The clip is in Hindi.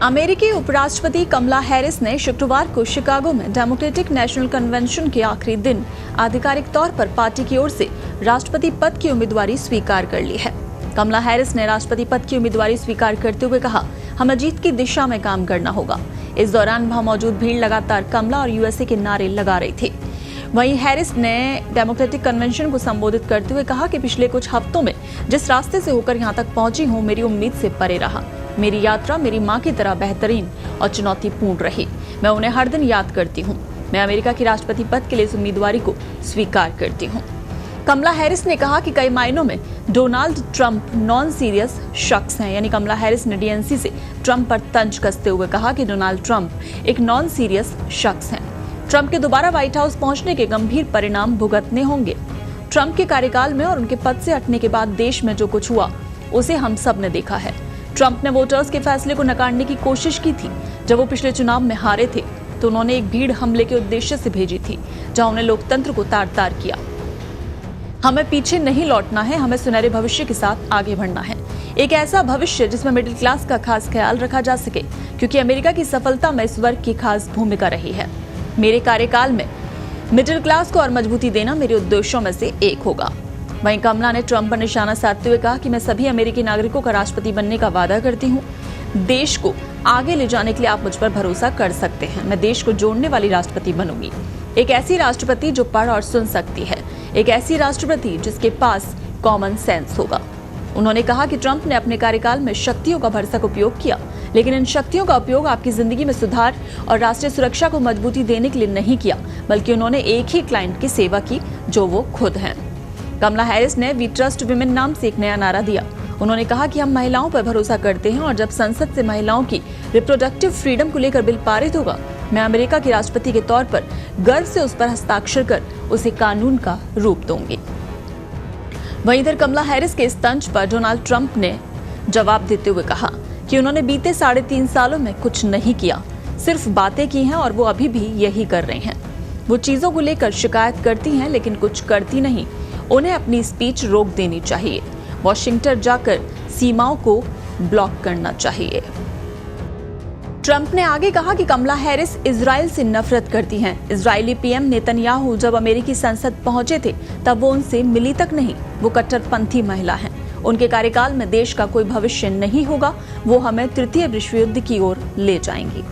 अमेरिकी उपराष्ट्रपति कमला हैरिस ने शुक्रवार को शिकागो में डेमोक्रेटिक नेशनल कन्वेंशन के आखिरी दिन आधिकारिक तौर पर पार्टी की ओर से राष्ट्रपति पद की उम्मीदवारी स्वीकार कर ली है। कमला हैरिस ने राष्ट्रपति पद की उम्मीदवारी स्वीकार करते हुए कहा, हमें जीत की दिशा में काम करना होगा। इस दौरान वहां मौजूद भीड़ लगातार कमला और यूएसए के नारे लगा रही थी। वहीं हैरिस ने डेमोक्रेटिक कन्वेंशन को संबोधित करते हुए कहा कि पिछले कुछ हफ्तों में जिस रास्ते से होकर यहां तक पहुंची हूं, मेरी उम्मीद से परे रहा। मेरी यात्रा मेरी मां की तरह बेहतरीन और चुनौतीपूर्ण रही। मैं उन्हें हर दिन याद करती हूं। मैं अमेरिका की राष्ट्रपति पद के लिए इस उम्मीदवारी को स्वीकार करती हूं। कमला हैरिस ने कहा कि कई मायनों में डोनाल्ड ट्रंप नॉन सीरियस शख्स हैं। यानी कमला हैरिस ने डीएनसी से ट्रंप पर तंज कसते हुए कहा कि डोनाल्ड ट्रंप एक नॉन सीरियस शख्स हैं। ट्रंप के दोबारा व्हाइट हाउस पहुंचने के गंभीर परिणाम भुगतने होंगे। ट्रंप के कार्यकाल में और उनके पद से हटने के बाद देश में जो कुछ हुआ उसे हम सब ने देखा है। ट्रंप ने वोटर्स के फैसले को नकारने की कोशिश की थी। जब वो पिछले चुनाव में हारे थे तो उन्होंने एक भीड़ हमले के उद्देश्य से भेजी थी, जहां उन्हें लोकतंत्र को तार-तार किया। हमें पीछे नहीं लौटना है, हमें सुनहरे भविष्य के साथ आगे बढ़ना है। एक ऐसा भविष्य जिसमें मिडिल क्लास का खास ख्याल रखा जा सके, क्योंकि अमेरिका की सफलता में इस वर्ग की खास भूमिका रही है। मेरे कार्यकाल में मिडिल क्लास को और मजबूती देना मेरे उद्देश्यों में से एक होगा। वहीं कमला ने ट्रंप पर निशाना साधते हुए कहा कि मैं सभी अमेरिकी नागरिकों का राष्ट्रपति बनने का वादा करती हूं। देश को आगे ले जाने के लिए आप मुझ पर भरोसा कर सकते हैं। मैं देश को जोड़ने वाली राष्ट्रपति बनूंगी। एक ऐसी राष्ट्रपति जो पढ़ और सुन सकती है। एक ऐसी राष्ट्रपति जिसके पास कॉमन सेंस होगा। उन्होंने कहा कि ट्रंप ने अपने कार्यकाल में शक्तियों का भरसक उपयोग किया, लेकिन इन शक्तियों का उपयोग आपकी जिंदगी में सुधार और राष्ट्रीय सुरक्षा को मजबूती देने के लिए नहीं किया, बल्कि उन्होंने एक ही क्लाइंट की सेवा की जो वो खुद हैं। कमला हैरिस ने वी ट्रस्ट विमेन नाम से एक नया नारा दिया। उन्होंने कहा कि हम महिलाओं पर भरोसा करते हैं और जब संसद से महिलाओं की रिप्रोडक्टिव फ्रीडम को लेकर बिल पारित होगा, मैं अमेरिका की राष्ट्रपति के तौर पर गर्व से उस पर हस्ताक्षर कर उसे कानून का रूप दूंगी। वहीं इधर कमला हैरिस के इस तंज पर डोनाल्ड ट्रंप ने जवाब देते हुए कहा कि उन्होंने बीते 3.5 सालों में कुछ नहीं किया, सिर्फ बातें की हैं और वो अभी भी यही कर रहे हैं। वो चीजों को लेकर शिकायत करती हैं लेकिन कुछ करती नहीं। उन्हें अपनी स्पीच रोक देनी चाहिए। वॉशिंगटन जाकर सीमाओं को ब्लॉक करना चाहिए। ट्रंप ने आगे कहा कि कमला हैरिस इजराइल से नफरत करती हैं। इजरायली पीएम नेतन्याहू जब अमेरिकी संसद पहुंचे थे तब वो उनसे मिली तक नहीं। वो कट्टरपंथी महिला हैं। उनके कार्यकाल में देश का कोई भविष्य नहीं होगा। वो हमें तृतीय विश्व युद्ध की ओर ले जाएंगी।